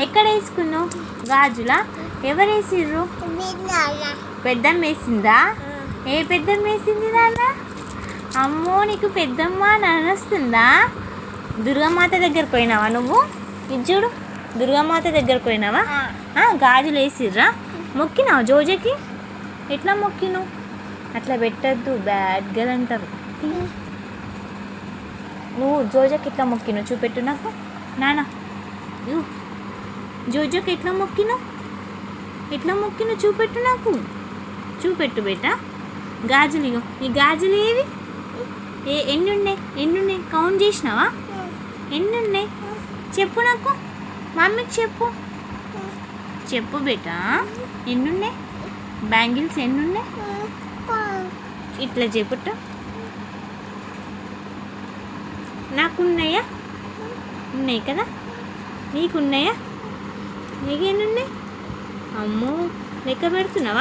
ఎక్కడ వేసుకున్నావు గాజులా? ఎవరు వేసిర్రు? పెద్దమ్మ వేసిందా? ఏ పెద్దమ్మ వేసింది నాన్న? అమ్మో, నీకు పెద్దమ్మ ననొస్తుందా? దుర్గామాత దగ్గర పోయినావా నువ్వు? ఇది చూడు, దుర్గామాత దగ్గర పోయినావా? గాజులు వేసిర్రా? మొక్కినావు జోజకి? ఎట్లా మొక్కిను? అట్లా పెట్టద్దు, బ్యాడ్ గర్ల్ అంటారు. నువ్వు జోజకి ఎట్లా మొక్కిను చూపెట్టు నాకు. నాన్న జోజోకి ఎట్లా మొక్కిను? ఎట్లా మొక్కిను చూపెట్టు నాకు. చూపెట్టు బేట. గాజులు ఇగో, ఈ గాజులు ఏవి? ఎన్నున్నాయి కౌంట్ చేసినావా? ఎన్నున్నాయి చెప్పు నాకు. మమ్మీకి చెప్పు. చెప్పు బేట, ఎన్నున్నాయి బ్యాంగిల్స్? ఎన్నున్నాయి? ఇట్లా చెప్పుట. నాకున్నాయా? ఉన్నాయి కదా. నీకున్నాయా? నీకెన్నున్నాయి? అమ్మో, లెక్క పెడుతున్నావా?